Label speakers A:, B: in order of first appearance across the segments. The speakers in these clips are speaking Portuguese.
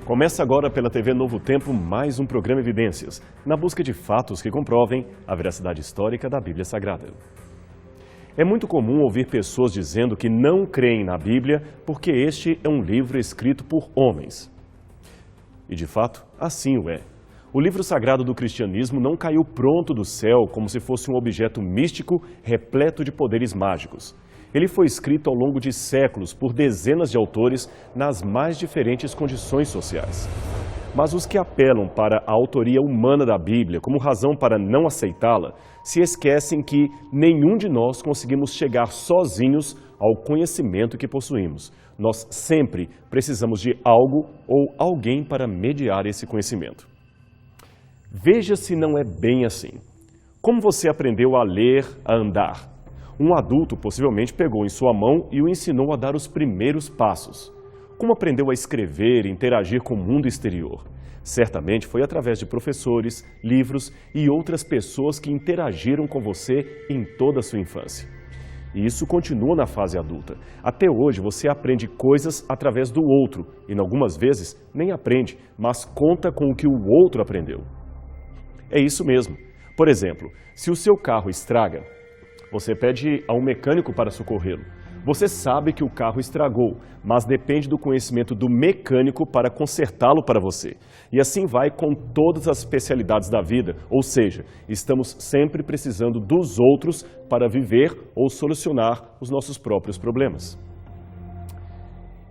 A: Começa agora pela TV Novo Tempo mais um programa Evidências, na busca de fatos que comprovem a veracidade histórica da Bíblia Sagrada. É muito comum ouvir pessoas dizendo que não creem na Bíblia porque este é um livro escrito por homens. E de fato, assim o é. O livro sagrado do cristianismo não caiu pronto do céu como se fosse um objeto místico repleto de poderes mágicos. Ele foi escrito ao longo de séculos por dezenas de autores nas mais diferentes condições sociais. Mas os que apelam para a autoria humana da Bíblia como razão para não aceitá-la, se esquecem que nenhum de nós conseguimos chegar sozinhos ao conhecimento que possuímos. Nós sempre precisamos de algo ou alguém para mediar esse conhecimento. Veja se não é bem assim. Como você aprendeu a ler, a andar? Um adulto possivelmente pegou em sua mão e o ensinou a dar os primeiros passos. Como aprendeu a escrever e interagir com o mundo exterior? Certamente foi através de professores, livros e outras pessoas que interagiram com você em toda a sua infância. E isso continua na fase adulta. Até hoje você aprende coisas através do outro e, algumas vezes, nem aprende, mas conta com o que o outro aprendeu. É isso mesmo. Por exemplo, se o seu carro estraga, você pede a um mecânico para socorrê-lo. Você sabe que o carro estragou, mas depende do conhecimento do mecânico para consertá-lo para você. E assim vai com todas as especialidades da vida, ou seja, estamos sempre precisando dos outros para viver ou solucionar os nossos próprios problemas.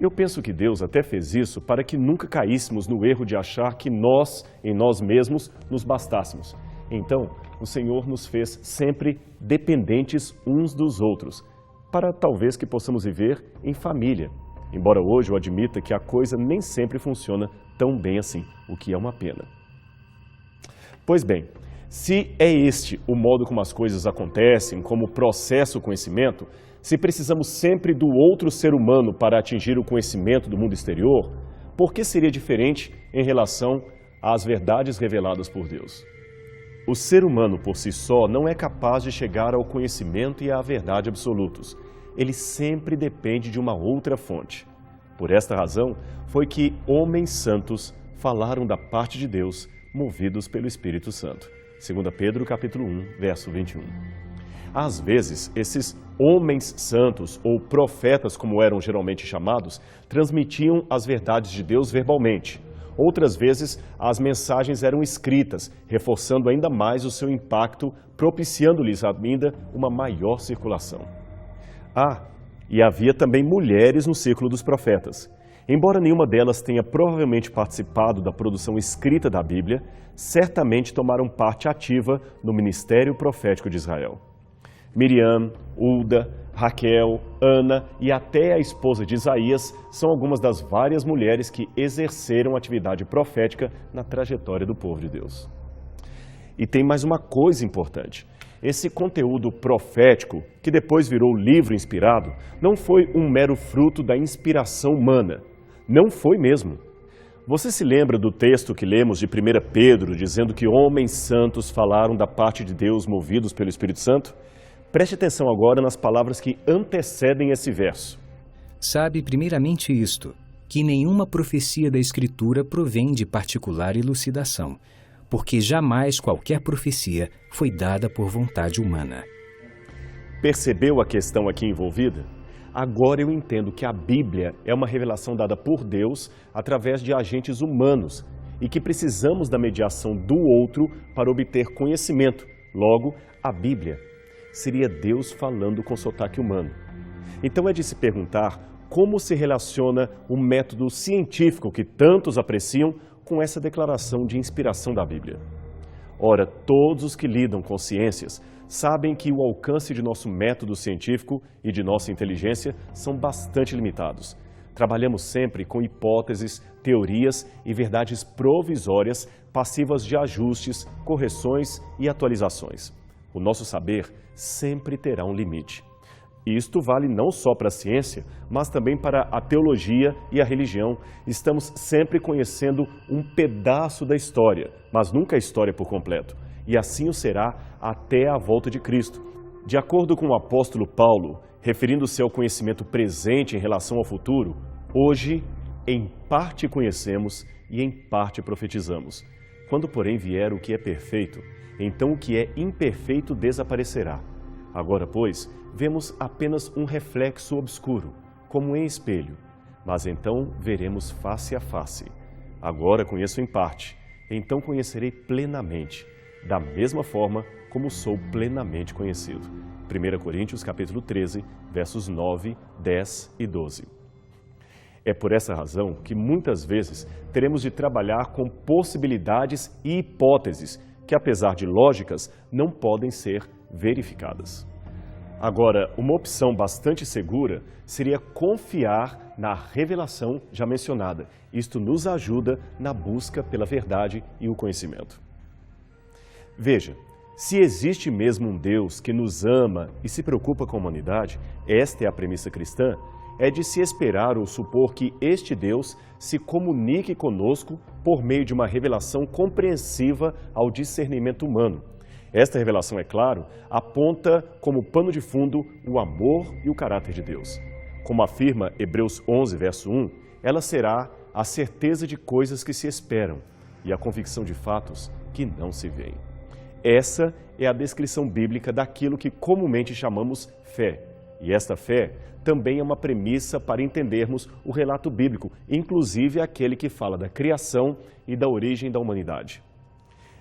A: Eu penso que Deus até fez isso para que nunca caíssemos no erro de achar que nós, em nós mesmos, nos bastássemos. Então, o Senhor nos fez sempre dependentes uns dos outros, para talvez que possamos viver em família. Embora hoje eu admita que a coisa nem sempre funciona tão bem assim, o que é uma pena. Pois bem, se é este o modo como as coisas acontecem, como processa o conhecimento, se precisamos sempre do outro ser humano para atingir o conhecimento do mundo exterior, por que seria diferente em relação às verdades reveladas por Deus? O ser humano por si só não é capaz de chegar ao conhecimento e à verdade absolutos. Ele sempre depende de uma outra fonte. Por esta razão, foi que homens santos falaram da parte de Deus, movidos pelo Espírito Santo. 2 Pedro, capítulo 1, verso 21. Às vezes, esses homens santos, ou profetas, como eram geralmente chamados, transmitiam as verdades de Deus verbalmente. Outras vezes, as mensagens eram escritas, reforçando ainda mais o seu impacto, propiciando-lhes ainda uma maior circulação. E havia também mulheres no círculo dos profetas. Embora nenhuma delas tenha provavelmente participado da produção escrita da Bíblia, certamente tomaram parte ativa no ministério profético de Israel. Miriam, Hulda, Raquel, Ana e até a esposa de Isaías são algumas das várias mulheres que exerceram atividade profética na trajetória do povo de Deus. E tem mais uma coisa importante. Esse conteúdo profético, que depois virou livro inspirado, não foi um mero fruto da inspiração humana. Não foi mesmo. Você se lembra do texto que lemos de 1 Pedro, dizendo que homens santos falaram da parte de Deus movidos pelo Espírito Santo? Preste atenção agora nas palavras que antecedem esse verso.
B: Sabe primeiramente isto, que nenhuma profecia da Escritura provém de particular elucidação, porque jamais qualquer profecia foi dada por vontade humana.
A: Percebeu a questão aqui envolvida? Agora eu entendo que a Bíblia é uma revelação dada por Deus através de agentes humanos e que precisamos da mediação do outro para obter conhecimento. Logo, a Bíblia seria Deus falando com sotaque humano. Então é de se perguntar como se relaciona o método científico que tantos apreciam com essa declaração de inspiração da Bíblia. Ora, todos os que lidam com ciências sabem que o alcance de nosso método científico e de nossa inteligência são bastante limitados. Trabalhamos sempre com hipóteses, teorias e verdades provisórias passivas de ajustes, correções e atualizações. O nosso saber sempre terá um limite. Isto vale não só para a ciência, mas também para a teologia e a religião. Estamos sempre conhecendo um pedaço da história, mas nunca a história por completo. E assim o será até a volta de Cristo. De acordo com o apóstolo Paulo, referindo-se ao conhecimento presente em relação ao futuro, hoje, em parte conhecemos e em parte profetizamos. Quando, porém, vier o que é perfeito, então o que é imperfeito desaparecerá. Agora, pois, vemos apenas um reflexo obscuro, como em espelho, mas então veremos face a face. Agora conheço em parte, então conhecerei plenamente, da mesma forma como sou plenamente conhecido. 1 Coríntios capítulo 13, versos 9, 10 e 12. É por essa razão que muitas vezes teremos de trabalhar com possibilidades e hipóteses que, apesar de lógicas, não podem ser verificadas. Agora, uma opção bastante segura seria confiar na revelação já mencionada. Isto nos ajuda na busca pela verdade e o conhecimento. Veja, se existe mesmo um Deus que nos ama e se preocupa com a humanidade, esta é a premissa cristã, é de se esperar ou supor que este Deus se comunique conosco por meio de uma revelação compreensiva ao discernimento humano. Esta revelação, é claro, aponta como pano de fundo o amor e o caráter de Deus. Como afirma Hebreus 11, verso 1, ela será a certeza de coisas que se esperam e a convicção de fatos que não se veem. Essa é a descrição bíblica daquilo que comumente chamamos fé. E esta fé também é uma premissa para entendermos o relato bíblico, inclusive aquele que fala da criação e da origem da humanidade.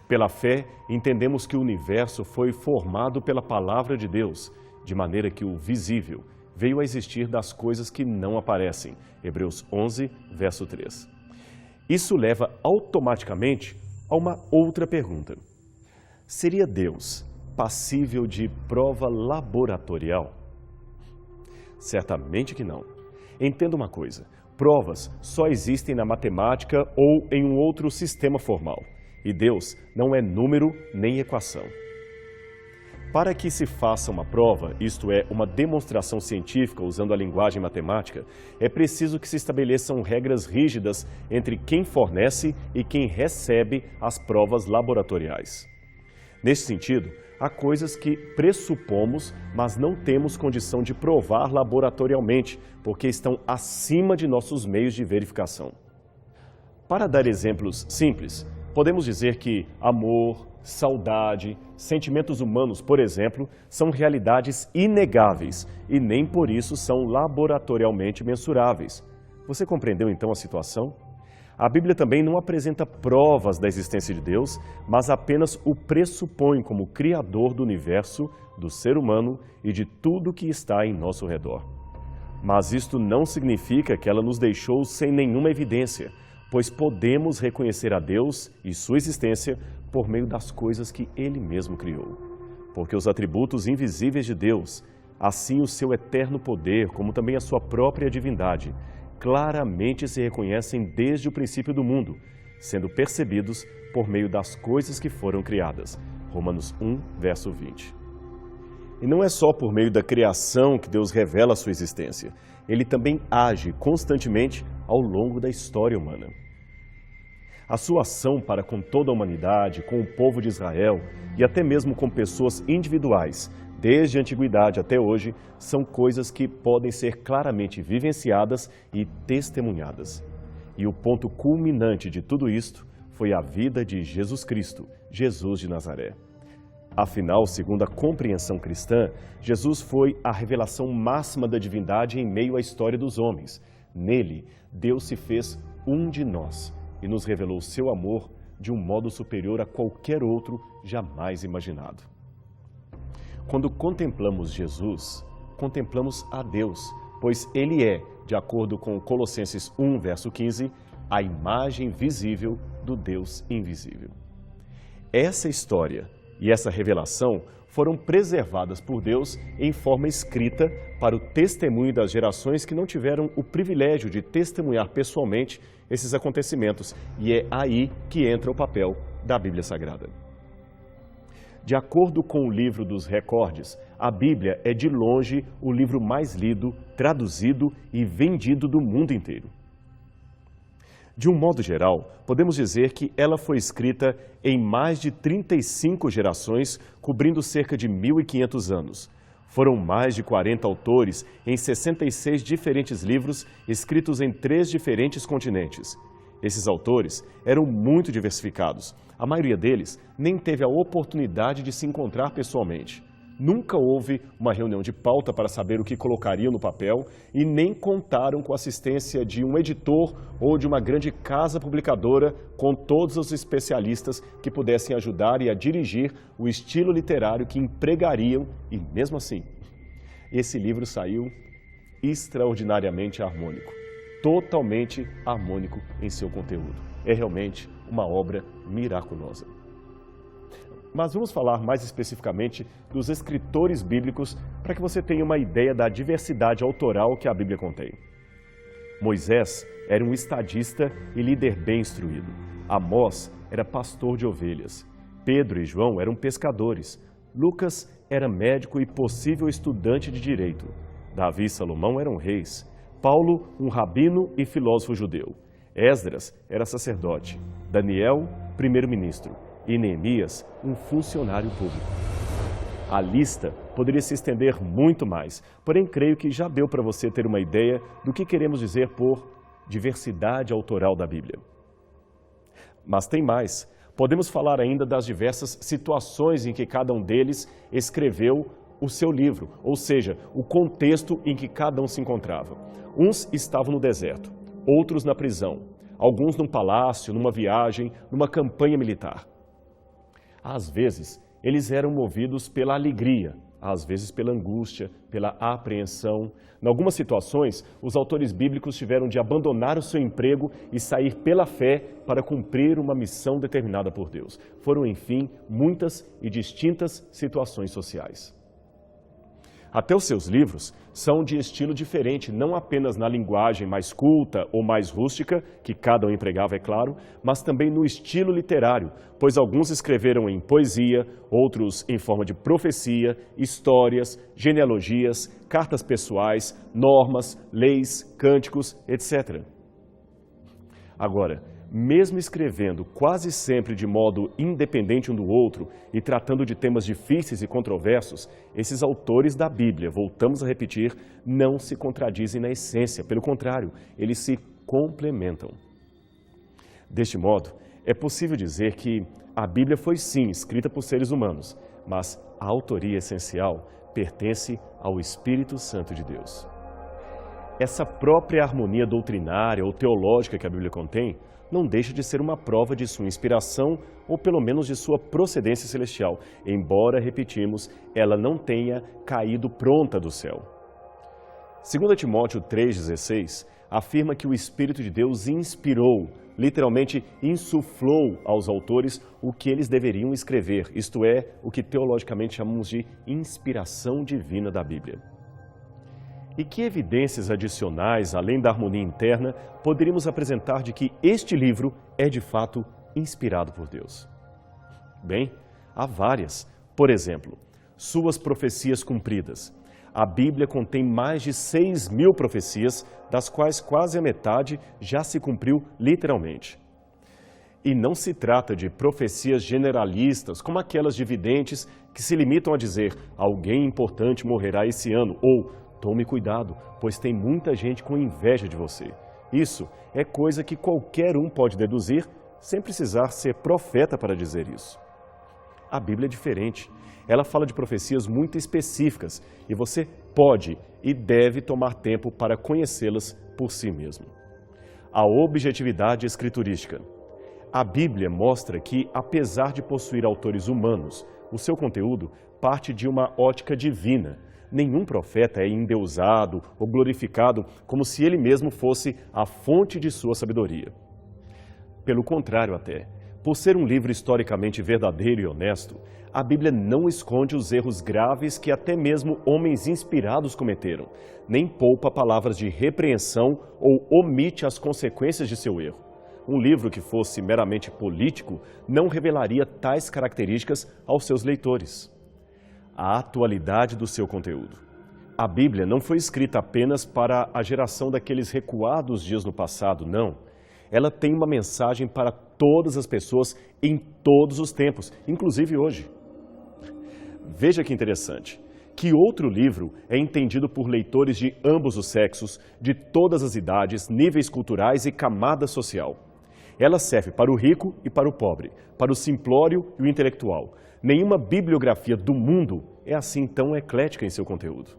A: Pela fé, entendemos que o universo foi formado pela palavra de Deus, de maneira que o visível veio a existir das coisas que não aparecem. Hebreus 11, verso 3. Isso leva automaticamente a uma outra pergunta. Seria Deus passível de prova laboratorial? Certamente que não. Entenda uma coisa, provas só existem na matemática ou em um outro sistema formal. E Deus não é número nem equação. Para que se faça uma prova, isto é, uma demonstração científica usando a linguagem matemática, é preciso que se estabeleçam regras rígidas entre quem fornece e quem recebe as provas laboratoriais. Neste sentido, há coisas que pressupomos, mas não temos condição de provar laboratorialmente, porque estão acima de nossos meios de verificação. Para dar exemplos simples, podemos dizer que amor, saudade, sentimentos humanos, por exemplo, são realidades inegáveis e nem por isso são laboratorialmente mensuráveis. Você compreendeu então a situação? A Bíblia também não apresenta provas da existência de Deus, mas apenas o pressupõe como Criador do universo, do ser humano e de tudo que está em nosso redor. Mas isto não significa que ela nos deixou sem nenhuma evidência, pois podemos reconhecer a Deus e sua existência por meio das coisas que Ele mesmo criou. Porque os atributos invisíveis de Deus, assim o seu eterno poder, como também a sua própria divindade, claramente se reconhecem desde o princípio do mundo, sendo percebidos por meio das coisas que foram criadas. Romanos 1, verso 20. E não é só por meio da criação que Deus revela a sua existência. Ele também age constantemente ao longo da história humana. A sua ação para com toda a humanidade, com o povo de Israel e até mesmo com pessoas individuais, desde a antiguidade até hoje, são coisas que podem ser claramente vivenciadas e testemunhadas. E o ponto culminante de tudo isto foi a vida de Jesus Cristo, Jesus de Nazaré. Afinal, segundo a compreensão cristã, Jesus foi a revelação máxima da divindade em meio à história dos homens. Nele, Deus se fez um de nós e nos revelou seu amor de um modo superior a qualquer outro jamais imaginado. Quando contemplamos Jesus, contemplamos a Deus, pois Ele é, de acordo com Colossenses 1, verso 15, a imagem visível do Deus invisível. Essa história e essa revelação foram preservadas por Deus em forma escrita para o testemunho das gerações que não tiveram o privilégio de testemunhar pessoalmente esses acontecimentos, e é aí que entra o papel da Bíblia Sagrada. De acordo com o livro dos recordes, a Bíblia é de longe o livro mais lido, traduzido e vendido do mundo inteiro. De um modo geral, podemos dizer que ela foi escrita em mais de 35 gerações, cobrindo cerca de 1.500 anos. Foram mais de 40 autores em 66 diferentes livros, escritos em 3 diferentes continentes. Esses autores eram muito diversificados. A maioria deles nem teve a oportunidade de se encontrar pessoalmente. Nunca houve uma reunião de pauta para saber o que colocariam no papel e nem contaram com a assistência de um editor ou de uma grande casa publicadora com todos os especialistas que pudessem ajudar e a dirigir o estilo literário que empregariam e, mesmo assim, esse livro saiu extraordinariamente harmônico, totalmente harmônico em seu conteúdo. É realmente uma obra miraculosa. Mas vamos falar mais especificamente dos escritores bíblicos para que você tenha uma ideia da diversidade autoral que a Bíblia contém. Moisés era um estadista e líder bem instruído. Amós era pastor de ovelhas. Pedro e João eram pescadores. Lucas era médico e possível estudante de direito. Davi e Salomão eram reis. Paulo, um rabino e filósofo judeu. Esdras era sacerdote. Daniel, primeiro-ministro. E Neemias, um funcionário público. A lista poderia se estender muito mais, porém creio que já deu para você ter uma ideia do que queremos dizer por diversidade autoral da Bíblia. Mas tem mais. Podemos falar ainda das diversas situações em que cada um deles escreveu o seu livro, ou seja, o contexto em que cada um se encontrava. Uns estavam no deserto, outros na prisão, alguns num palácio, numa viagem, numa campanha militar. Às vezes, eles eram movidos pela alegria, às vezes pela angústia, pela apreensão. Em algumas situações, os autores bíblicos tiveram de abandonar o seu emprego e sair pela fé para cumprir uma missão determinada por Deus. Foram, enfim, muitas e distintas situações sociais. Até os seus livros são de estilo diferente, não apenas na linguagem mais culta ou mais rústica, que cada um empregava, é claro, mas também no estilo literário, pois alguns escreveram em poesia, outros em forma de profecia, histórias, genealogias, cartas pessoais, normas, leis, cânticos, etc. Agora, mesmo escrevendo quase sempre de modo independente um do outro e tratando de temas difíceis e controversos, esses autores da Bíblia, voltamos a repetir, não se contradizem na essência, pelo contrário, eles se complementam. Deste modo, é possível dizer que a Bíblia foi sim escrita por seres humanos, mas a autoria essencial pertence ao Espírito Santo de Deus. Essa própria harmonia doutrinária ou teológica que a Bíblia contém não deixa de ser uma prova de sua inspiração ou pelo menos de sua procedência celestial, embora, repetimos, ela não tenha caído pronta do céu. 2 Timóteo 3,16 afirma que o Espírito de Deus inspirou, literalmente insuflou aos autores o que eles deveriam escrever, isto é, o que teologicamente chamamos de inspiração divina da Bíblia. E que evidências adicionais, além da harmonia interna, poderíamos apresentar de que este livro é de fato inspirado por Deus? Bem, há várias. Por exemplo, suas profecias cumpridas. A Bíblia contém mais de 6.000 profecias, das quais quase a metade já se cumpriu literalmente. E não se trata de profecias generalistas, como aquelas de videntes que se limitam a dizer alguém importante morrerá esse ano, ou tome cuidado, pois tem muita gente com inveja de você. Isso é coisa que qualquer um pode deduzir, sem precisar ser profeta para dizer isso. A Bíblia é diferente. Ela fala de profecias muito específicas e você pode e deve tomar tempo para conhecê-las por si mesmo. A objetividade escriturística. A Bíblia mostra que, apesar de possuir autores humanos, o seu conteúdo parte de uma ótica divina. Nenhum profeta é endeusado ou glorificado como se ele mesmo fosse a fonte de sua sabedoria. Pelo contrário até, por ser um livro historicamente verdadeiro e honesto, a Bíblia não esconde os erros graves que até mesmo homens inspirados cometeram, nem poupa palavras de repreensão ou omite as consequências de seu erro. Um livro que fosse meramente político não revelaria tais características aos seus leitores. A atualidade do seu conteúdo. A Bíblia não foi escrita apenas para a geração daqueles recuados dias no passado, não. Ela tem uma mensagem para todas as pessoas em todos os tempos, inclusive hoje. Veja que interessante, que outro livro é entendido por leitores de ambos os sexos, de todas as idades, níveis culturais e camada social. Ela serve para o rico e para o pobre, para o simplório e o intelectual. Nenhuma bibliografia do mundo é assim tão eclética em seu conteúdo.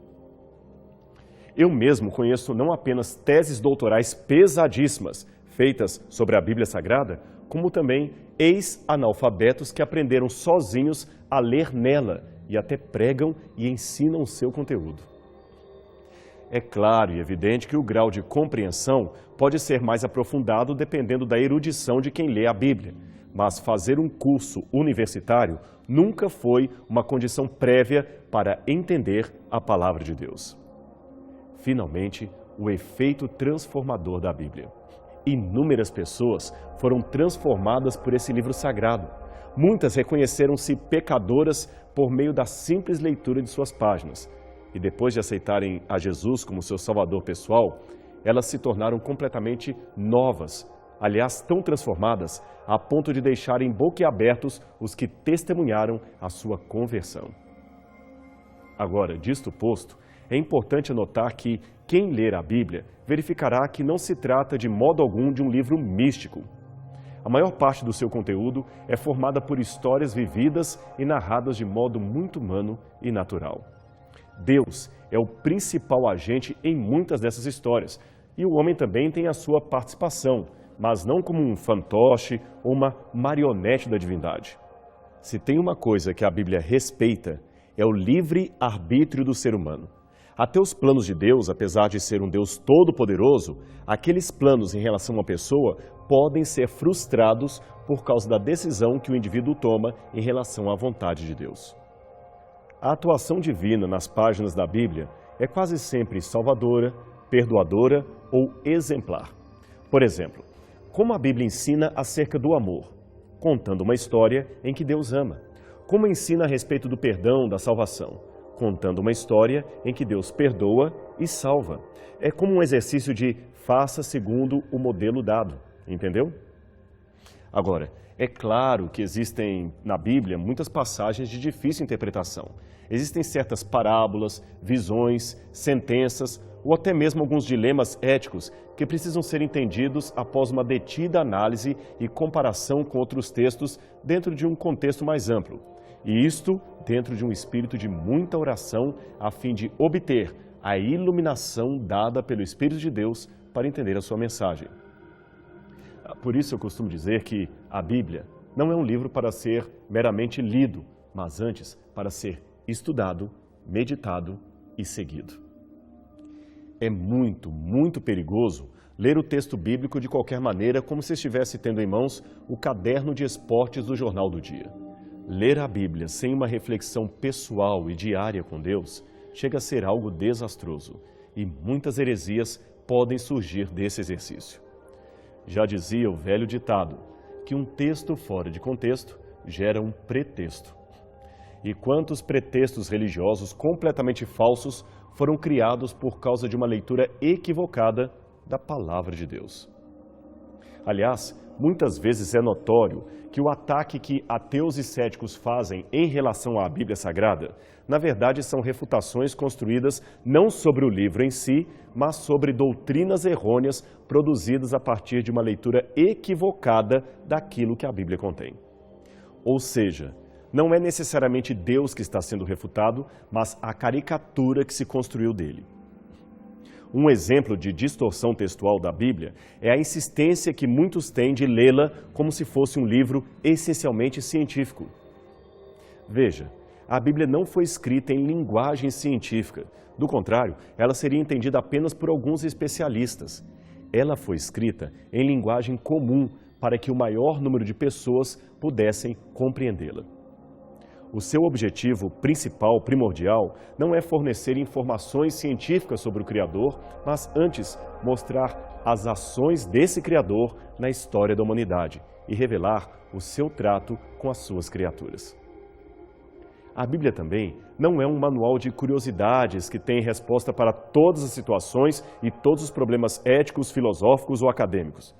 A: Eu mesmo conheço não apenas teses doutorais pesadíssimas feitas sobre a Bíblia Sagrada, como também ex-analfabetos que aprenderam sozinhos a ler nela e até pregam e ensinam o seu conteúdo. É claro e evidente que o grau de compreensão pode ser mais aprofundado dependendo da erudição de quem lê a Bíblia, mas fazer um curso universitário nunca foi uma condição prévia para entender a Palavra de Deus. Finalmente, o efeito transformador da Bíblia. Inúmeras pessoas foram transformadas por esse livro sagrado. Muitas reconheceram-se pecadoras por meio da simples leitura de suas páginas. E depois de aceitarem a Jesus como seu salvador pessoal, elas se tornaram completamente novas. Aliás, tão transformadas a ponto de deixarem boquiabertos os que testemunharam a sua conversão. Agora, disto posto, é importante notar que quem ler a Bíblia verificará que não se trata de modo algum de um livro místico. A maior parte do seu conteúdo é formada por histórias vividas e narradas de modo muito humano e natural. Deus é o principal agente em muitas dessas histórias e o homem também tem a sua participação, mas não como um fantoche ou uma marionete da divindade. Se tem uma coisa que a Bíblia respeita, é o livre-arbítrio do ser humano. Até os planos de Deus, apesar de ser um Deus todo-poderoso, aqueles planos em relação a uma pessoa podem ser frustrados por causa da decisão que o indivíduo toma em relação à vontade de Deus. A atuação divina nas páginas da Bíblia é quase sempre salvadora, perdoadora ou exemplar. Por exemplo, como a Bíblia ensina acerca do amor, contando uma história em que Deus ama. Como ensina a respeito do perdão, da salvação, contando uma história em que Deus perdoa e salva. É como um exercício de faça segundo o modelo dado, entendeu? Agora, é claro que existem na Bíblia muitas passagens de difícil interpretação. Existem certas parábolas, visões, sentenças ou até mesmo alguns dilemas éticos que precisam ser entendidos após uma detida análise e comparação com outros textos dentro de um contexto mais amplo. E isto dentro de um espírito de muita oração a fim de obter a iluminação dada pelo Espírito de Deus para entender a sua mensagem. Por isso eu costumo dizer que a Bíblia não é um livro para ser meramente lido, mas antes para ser estudado, meditado e seguido. É muito perigoso ler o texto bíblico de qualquer maneira, como se estivesse tendo em mãos o caderno de esportes do jornal do dia. Ler a Bíblia sem uma reflexão pessoal e diária com Deus chega a ser algo desastroso e muitas heresias podem surgir desse exercício. Já dizia o velho ditado que um texto fora de contexto gera um pretexto. E quantos pretextos religiosos completamente falsos foram criados por causa de uma leitura equivocada da Palavra de Deus. Aliás, muitas vezes é notório que o ataque que ateus e céticos fazem em relação à Bíblia Sagrada, na verdade são refutações construídas não sobre o livro em si, mas sobre doutrinas errôneas produzidas a partir de uma leitura equivocada daquilo que a Bíblia contém. Ou seja, não é necessariamente Deus que está sendo refutado, mas a caricatura que se construiu dele. Um exemplo de distorção textual da Bíblia é a insistência que muitos têm de lê-la como se fosse um livro essencialmente científico. Veja, a Bíblia não foi escrita em linguagem científica. Do contrário, ela seria entendida apenas por alguns especialistas. Ela foi escrita em linguagem comum para que o maior número de pessoas pudessem compreendê-la. O seu objetivo principal, primordial, não é fornecer informações científicas sobre o Criador, mas antes mostrar as ações desse Criador na história da humanidade e revelar o seu trato com as suas criaturas. A Bíblia também não é um manual de curiosidades que tem resposta para todas as situações e todos os problemas éticos, filosóficos ou acadêmicos.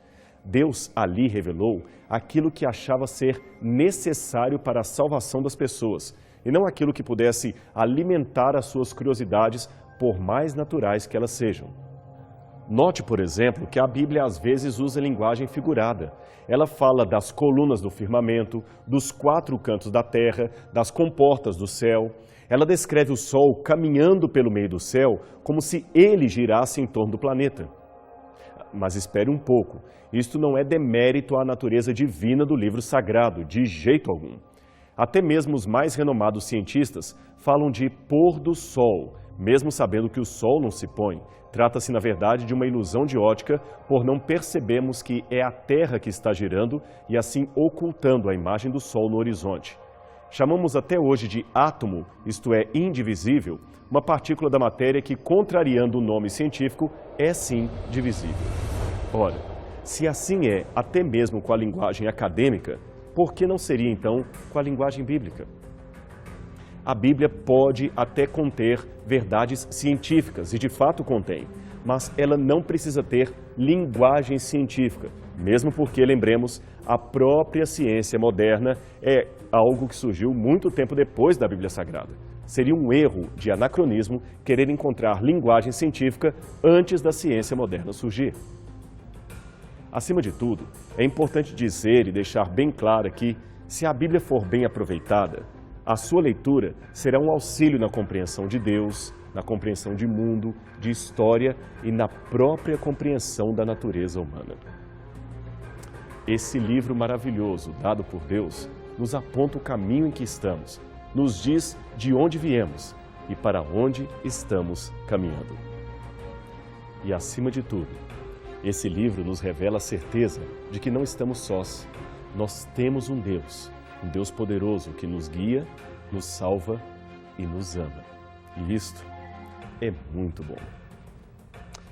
A: Deus ali revelou aquilo que achava ser necessário para a salvação das pessoas, e não aquilo que pudesse alimentar as suas curiosidades, por mais naturais que elas sejam. Note, por exemplo, que a Bíblia às vezes usa linguagem figurada. Ela fala das colunas do firmamento, dos 4 cantos da terra, das comportas do céu. Ela descreve o Sol caminhando pelo meio do céu como se ele girasse em torno do planeta. Mas espere um pouco, isto não é demérito à natureza divina do livro sagrado, de jeito algum. Até mesmo os mais renomados cientistas falam de pôr do sol, mesmo sabendo que o sol não se põe. Trata-se, na verdade, de uma ilusão de ótica por não percebermos que é a Terra que está girando e assim ocultando a imagem do sol no horizonte. Chamamos até hoje de átomo, isto é, indivisível, uma partícula da matéria que, contrariando o nome científico, é sim divisível. Ora, se assim é até mesmo com a linguagem acadêmica, por que não seria então com a linguagem bíblica? A Bíblia pode até conter verdades científicas, e de fato contém, mas ela não precisa ter linguagem científica, mesmo porque, lembremos, a própria ciência moderna é algo que surgiu muito tempo depois da Bíblia Sagrada. Seria um erro de anacronismo querer encontrar linguagem científica antes da ciência moderna surgir. Acima de tudo, é importante dizer e deixar bem claro que, se a Bíblia for bem aproveitada, a sua leitura será um auxílio na compreensão de Deus, na compreensão de mundo, de história e na própria compreensão da natureza humana. Esse livro maravilhoso, dado por Deus, nos aponta o caminho em que estamos, nos diz de onde viemos e para onde estamos caminhando. E, acima de tudo, esse livro nos revela a certeza de que não estamos sós. Nós temos um Deus poderoso que nos guia, nos salva e nos ama. E isto é muito bom.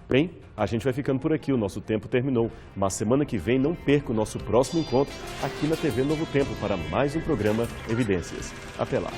A: Bem, a gente vai ficando por aqui, o nosso tempo terminou. Mas semana que vem não perca o nosso próximo encontro aqui na TV Novo Tempo para mais um programa Evidências. Até lá!